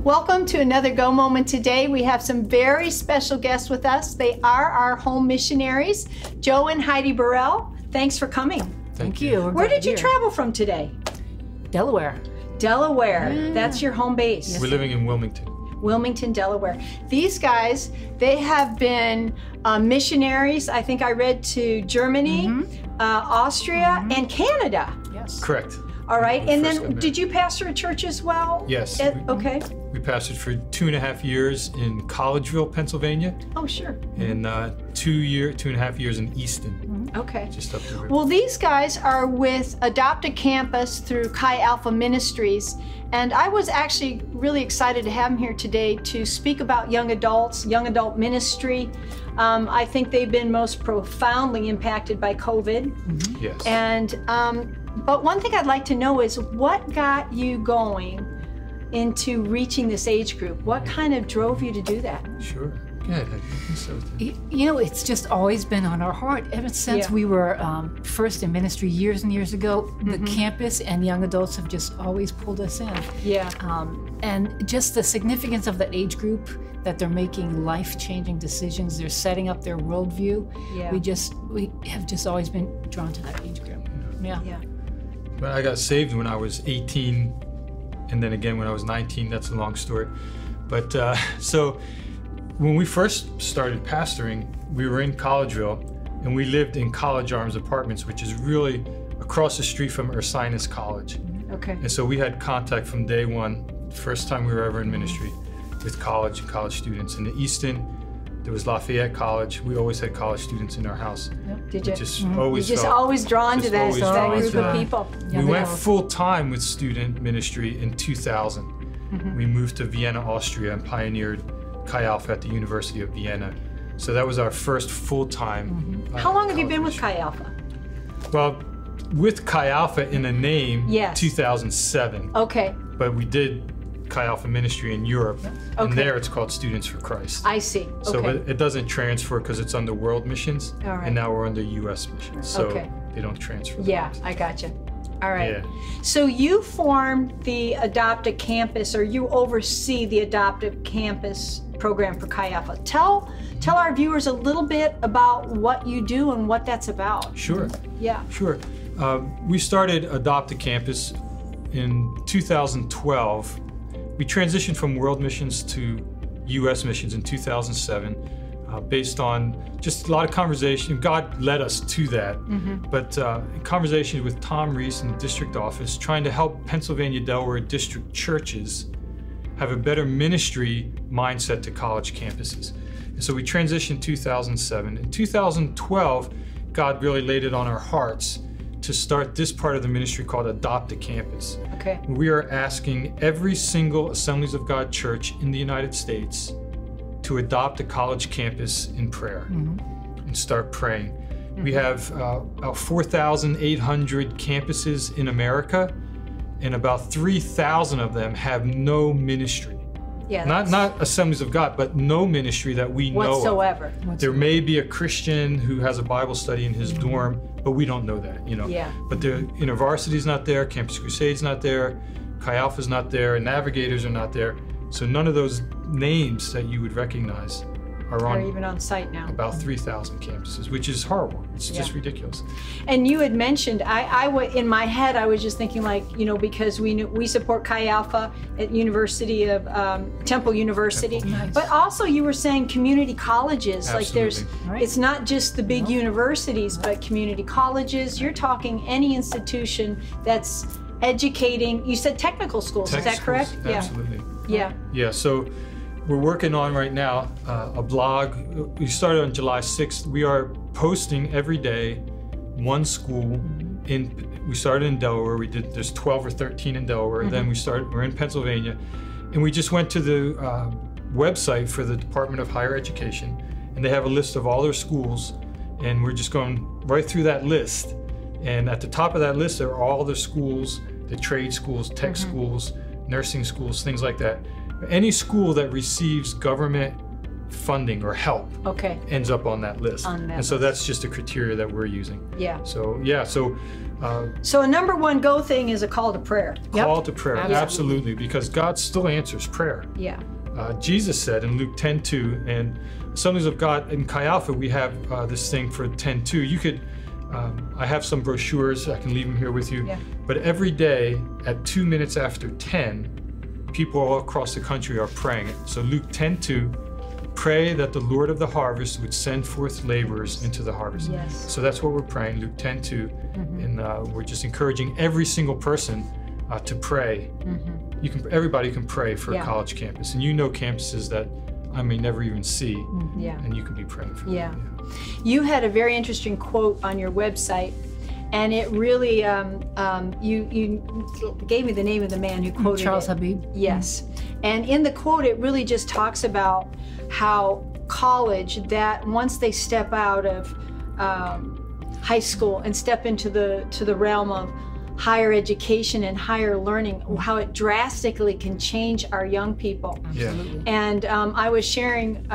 Welcome to another Go Moment. Today we have some very special guests with us. They are our home missionaries, Joe and Heidi Barrale. Thanks for coming. Thank you. Where did you travel from today? Delaware. Delaware. Yeah. That's your home base. Yes. We're living in Wilmington. Wilmington, Delaware. These guys, they have been missionaries, I think I read, to Germany, Austria, and Canada. Yes. Correct. All right, and then did you pastor a church as well? Yes. Okay. We pastored for 2.5 years in Collegeville, Pennsylvania. Oh, sure. And 2.5 years in Easton. Okay. Just up the river. Well, these guys are with Adopt a Campus through Chi Alpha Ministries, and I was actually really excited to have them here today to speak about young adults, young adult ministry. I think they've been most profoundly impacted by COVID. Yes. And but one thing I'd like to know is what got you going into reaching this age group? What kind of drove you to do that? Sure. Good. I think so. You know, it's just always been on our heart ever since we were first in ministry years and years ago. The campus and young adults have just always pulled us in. Yeah. And just the significance of that age group, that they're making life-changing decisions, they're setting up their worldview. Yeah. We have just always been drawn to that age group. Yeah. But I got saved when I was 18, and then again when I was 19. That's a long story. But so when we first started pastoring, we were in Collegeville, and we lived in College Arms Apartments, which is really across the street from Ursinus College. Okay. And so we had contact from day one, first time we were ever in ministry, with college and college students. In the Easton, there was Lafayette College. We always had college students in our house. Did you? You're just always drawn to that group of people. We went full time with student ministry in 2000. We moved to Vienna, Austria, and pioneered Chi Alpha at the University of Vienna. So that was our first full time. How long have you been with Chi Alpha? Well, with Chi Alpha in a name, 2007. Okay. But we did Chi Alpha ministry in Europe, and there it's called Students for Christ. I see. So but it doesn't transfer because it's under World Missions, and now we're under U.S. Missions, so they don't transfer. I gotcha. All right. Yeah. So you formed the Adopt a Campus, or you oversee the Adopt a Campus program for Chi Alpha. Tell our viewers a little bit about what you do and what that's about. Sure. Yeah. Sure. We started Adopt a Campus in 2012. We transitioned from World Missions to U.S. Missions in 2007, based on just a lot of conversation. God led us to that, but conversations with Tom Reese in the district office, trying to help Pennsylvania, Delaware district churches have a better ministry mindset to college campuses. And so we transitioned in 2007. In 2012, God really laid it on our hearts to start this part of the ministry called Adopt a Campus. Okay. We are asking every single Assemblies of God church in the United States to adopt a college campus in prayer and start praying. We have about 4,800 campuses in America, and about 3,000 of them have no ministry. Yeah, not Assemblies of God, but no ministry that we know whatsoever. There may be a Christian who has a Bible study in his dorm, but we don't know that, you know. Yeah. But the InterVarsity's not there, Campus Crusade's not there, Chi Alpha's not there, and Navigators are not there. So none of those names that you would recognize are even on site now. About 3,000 campuses, which is horrible. It's just ridiculous. And you had mentioned, in my head, I was just thinking, like, you know, because we support Chi Alpha at University of Temple University, but also you were saying community colleges. Absolutely. Like it's not just the big universities, but community colleges. You're talking any institution that's educating. You said technical schools. Is that correct? Absolutely. Yeah. Yeah. So we're working on right now a blog. We started on July 6th. We are posting every day one school. We started in Delaware. There's 12 or 13 in Delaware. Then we're in Pennsylvania, and we just went to the website for the Department of Higher Education, and they have a list of all their schools, and we're just going right through that list. And at the top of that list are all the schools, the trade schools, tech schools, nursing schools, things like that. Any school that receives government funding or help Okay. ends up on that list. On that and so list. that's just a criteria that we're using. Yeah. So yeah, so So a number one go thing is a call to prayer. call to prayer, Absolutely. absolutely, because God still answers prayer. Yeah. Jesus said in Luke 10:2, and Assemblies of God in Chi Alpha, we have this thing for 10:2. You could, I have some brochures, I can leave them here with you. Yeah. But every day at 2 minutes after 10, people all across the country are praying it. So Luke 10:2, pray that the Lord of the harvest would send forth laborers into the harvest. Yes. So that's what we're praying, Luke 10:2, and we're just encouraging every single person to pray. Everybody can pray for Yeah. a college campus, and you know campuses that I may never even see, Yeah. and you can be praying for Yeah. them. You had a very interesting quote on your website, and it really, you gave me the name of the man who quoted Charles it. Habib. Yes. And in the quote, it really just talks about how college, that once they step out of high school and step into the realm of higher education and higher learning, how it drastically can change our young people. Absolutely. And I was sharing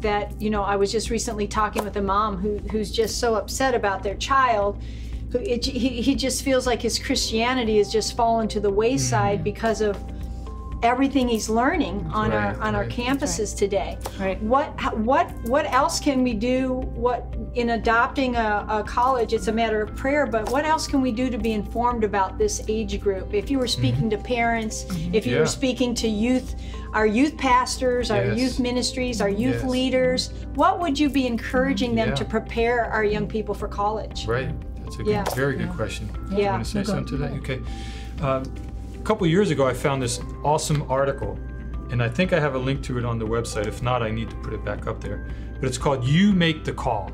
that, I was just recently talking with a mom who's just so upset about their child. He just feels like his Christianity has just fallen to the wayside because of everything he's learning on our campuses today. Right. What else can we do? In adopting a college, it's a matter of prayer, but what else can we do to be informed about this age group? If you were speaking to parents, if you were speaking to youth, our youth pastors, our youth ministries, our youth leaders, what would you be encouraging them to prepare our young people for college? Right. That's a very good question. Yeah. You want to say something to that? Okay. A couple of years ago, I found this awesome article, and I think I have a link to it on the website. If not, I need to put it back up there. But it's called You Make the Call.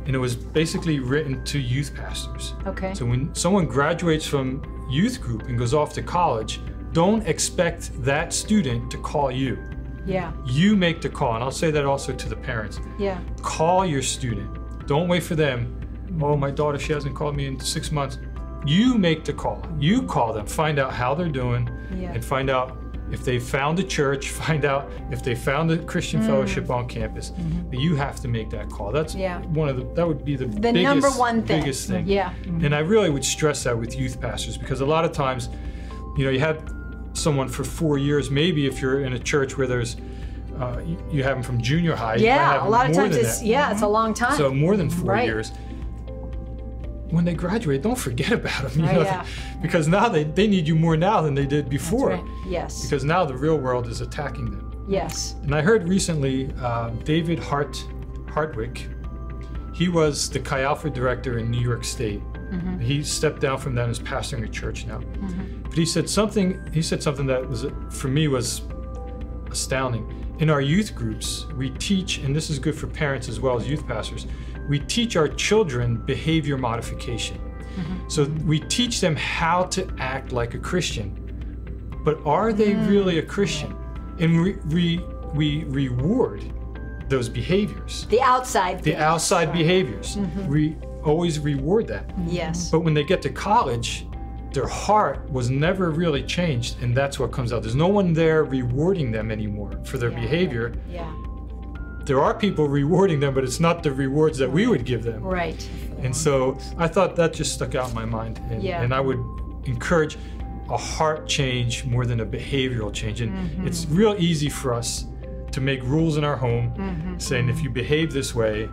And it was basically written to youth pastors. Okay. So when someone graduates from youth group and goes off to college, don't expect that student to call you. Yeah. You make the call. And I'll say that also to the parents. Yeah. Call your student. Don't wait for them. Oh, my daughter, she hasn't called me in 6 months. You make the call. You call them. Find out how they're doing, and find out if they found a church. Find out if they found a Christian fellowship on campus. But you have to make that call. That's one of that would be the biggest, number one thing. biggest thing. Yeah. And I really would stress that with youth pastors, because a lot of times, you have someone for 4 years. Maybe if you're in a church where there's you have them from junior high. You might have a lot of more times than it's that. it's a long time. So more than 4 Right. years. When they graduate, don't forget about them. Yeah. Because now they need you more now than they did before. That's right. Yes. Because now the real world is attacking them. Yes. And I heard recently David Hartwick, he was the Chi Alpha director in New York State. He stepped down from that and is pastoring a church now. But he said something that was, for me, was astounding. In our youth groups, we teach, and this is good for parents as well as youth pastors, we teach our children behavior modification. So we teach them how to act like a Christian. But are they really a Christian? And we reward those behaviors. The outside. The things. outside behaviors. We always reward that. Yes. But when they get to college, their heart was never really changed, and that's what comes out. There's no one there rewarding them anymore for their behavior. Yeah. There are people rewarding them, but it's not the rewards that we would give them. Right. And so I thought that just stuck out in my mind. And I would encourage a heart change more than a behavioral change. And it's real easy for us to make rules in our home saying if you behave this way,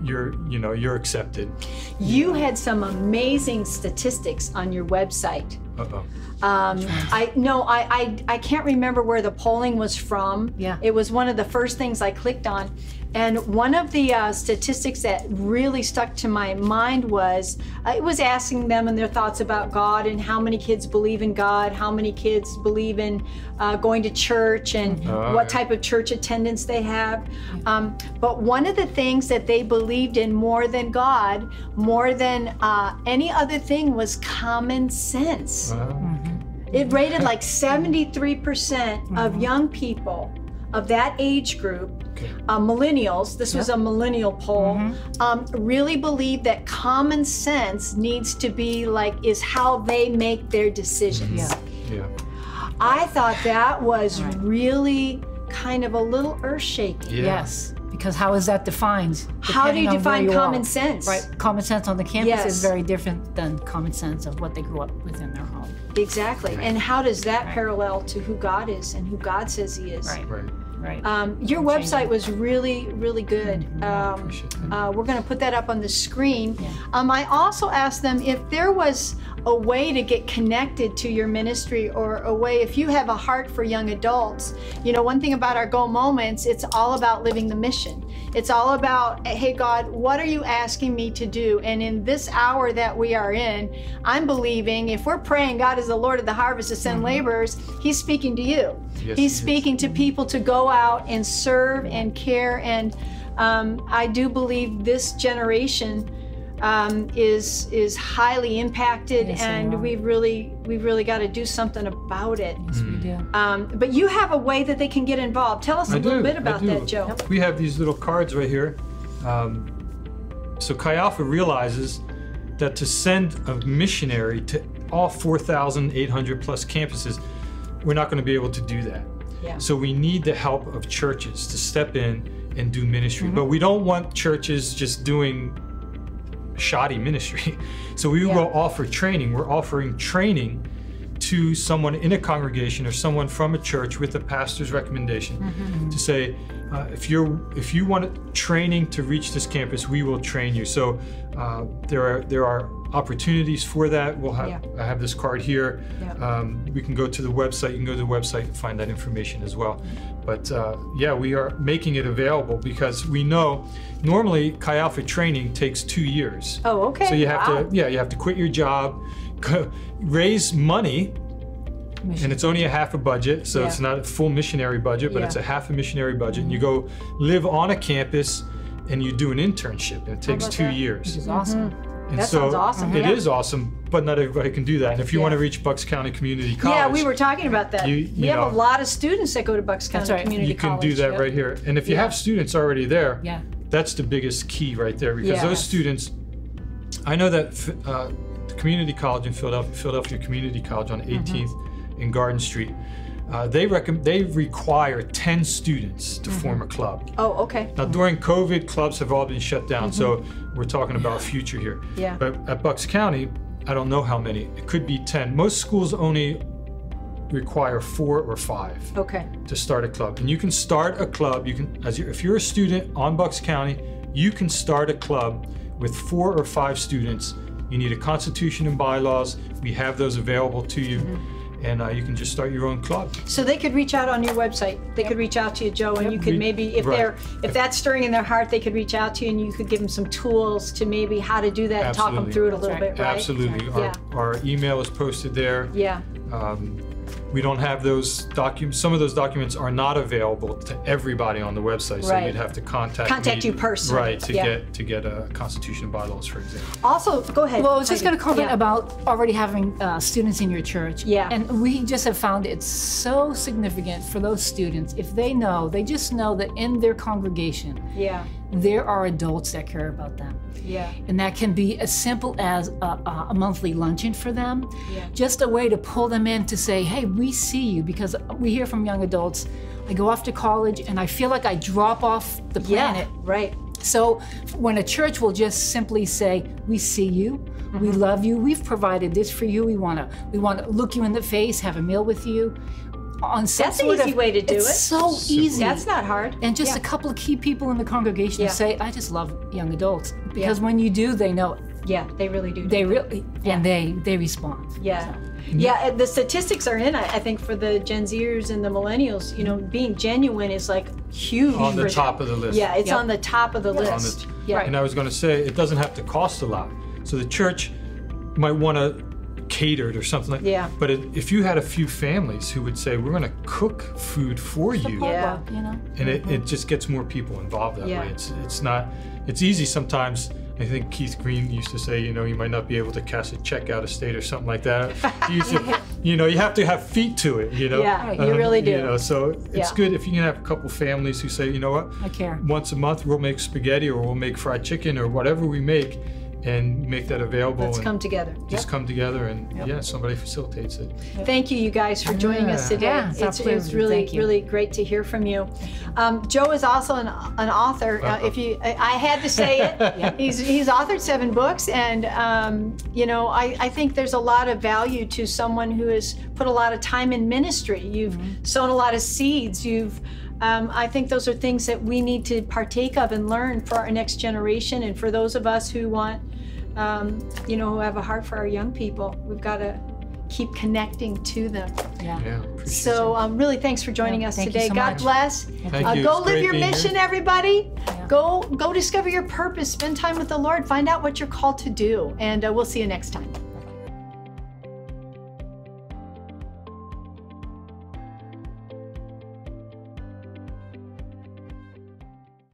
you're accepted. You had some amazing statistics on your website. Uh-oh. I can't remember where the polling was from. Yeah. It was one of the first things I clicked on. And one of the statistics that really stuck to my mind was, it was asking them and their thoughts about God and how many kids believe in God, how many kids believe in going to church and what type of church attendance they have. But one of the things that they believed in more than God, more than any other thing, was common sense. It rated like 73% of young people of that age group, millennials, this was a millennial poll, really believe that common sense needs to be is how they make their decisions. Yeah. I thought that was really kind of a little earth-shaking. Yeah. Yes, because how is that defined? How do you depending on define where you common are? sense? Right, common sense on the campus Yes. is very different than common sense of what they grew up with in their home. Exactly. And how does that parallel to who God is and who God says He is? Right. Right. Right. Your website was really, really good. Appreciate that. We're going to put that up on the screen. Yeah. I also asked them if there was a way to get connected to your ministry, or a way, if you have a heart for young adults. You know, one thing about our Go Moments, it's all about living the mission. It's all about, hey God, what are you asking me to do? And in this hour that we are in, I'm believing, if we're praying God is the Lord of the harvest to send laborers, He's speaking to you. Yes, He's he speaking to people to go out and serve and care. And I do believe this generation is highly impacted, Yes, they and are. we've really got to do something about it. Yes, we do. But you have a way that they can get involved. Tell us a little bit about I do. that, Joe. We have these little cards right here. So Chi Alpha realizes that to send a missionary to all 4,800 plus campuses, we're not going to be able to do that. Yeah. So we need the help of churches to step in and do ministry. But we don't want churches just doing shoddy ministry. So we will offer training. We're offering training to someone in a congregation or someone from a church with a pastor's recommendation to say, if you want training to reach this campus, we will train you. So there are opportunities for that. We'll have I have this card here. We can go to the website. You can go to the website and find that information as well. But yeah, we are making it available because we know normally Chi Alpha training takes 2 years. Oh, okay. So you have you have to quit your job, raise money. And it's only a half a budget, so it's not a full missionary budget, but it's a half a missionary budget. And you go live on a campus and you do an internship, and it takes 2 years. Which is awesome. And That so sounds awesome. It is awesome, but not everybody can do that. And if you want to reach Bucks County Community College, Yeah, we were talking about that. You we have know, a lot of students that go to Bucks County right. Community you can College. do that right here. And if you have students already there, that's the biggest key right there, because those students, I know that the community college in Philadelphia Community College on 18th in Garden Street, they require 10 students to form a club. Oh, okay. Now during COVID, clubs have all been shut down, so we're talking about future here. Yeah. But at Bucks County, I don't know how many. It could be 10. Most schools only require 4 or 5 to start a club. And you can start a club. You can, if you're a student on Bucks County, you can start a club with 4 or 5 students. You need a constitution and bylaws. We have those available to you. And you can just start your own club. So they could reach out on your website. They could reach out to you, Joe, and you could maybe, if that's stirring in their heart, they could reach out to you, and you could give them some tools to maybe how to do that and talk them through it a little bit, right? Absolutely. Our email is posted there. Yeah. We don't have those documents. Some of those documents are not available to everybody on the website, so you'd have to contact you personally, right, to get a constitution and bylaws, for example. Also, go ahead. Well, I was just Heidi. going to comment about already having students in your church. Yeah. And we just have found it's so significant for those students if they just know that in their congregation, there are adults that care about them. Yeah. And that can be as simple as a monthly luncheon for them. Just a way to pull them in to say, hey, we see you, because we hear from young adults, I go off to college and I feel like I drop off the planet. Right. So when a church will just simply say, we see you, we love you, we've provided this for you, we want to look you in the face, have a meal with you. That's an easy way to do it. It's so easy. That's not hard. And just a couple of key people in the congregation say, I just love young adults. Because when you do, they know it. Yeah, they really do. They really, and they respond. Yeah. Yeah, the statistics are in, I think, for the Gen Zers and the millennials, you know, being genuine is like huge. On the top of the list. Yeah, it's on the top of the list. And I was going to say, it doesn't have to cost a lot. So the church might want to cater it or something like that. But if you had a few families who would say, we're going to cook food for you. You know? And it just gets more people involved that way. It's easy sometimes. I think Keith Green used to say, you know, you might not be able to cash a check out of state or something like that. You have to have feet to it, you know? Yeah, you really do. You know, so it's good if you can have a couple families who say, you know what? I care. Once a month we'll make spaghetti or we'll make fried chicken or whatever we make, and make that available. Let's and come together. Just come together, and yeah, somebody facilitates it. Thank you, you guys, for joining us today. Yeah, it's really great to hear from you. Joe is also an author. I had to say it. He's authored 7 books, and you know, I think there's a lot of value to someone who has put a lot of time in ministry. You've sown a lot of seeds. I think those are things that we need to partake of and learn for our next generation, and for those of us who want, you know, who have a heart for our young people. We've got to keep connecting to them. So really, thanks for joining us today. God bless. Thank you. Go live your mission, everybody. Go discover your purpose. Spend time with the Lord. Find out what you're called to do, and we'll see you next time.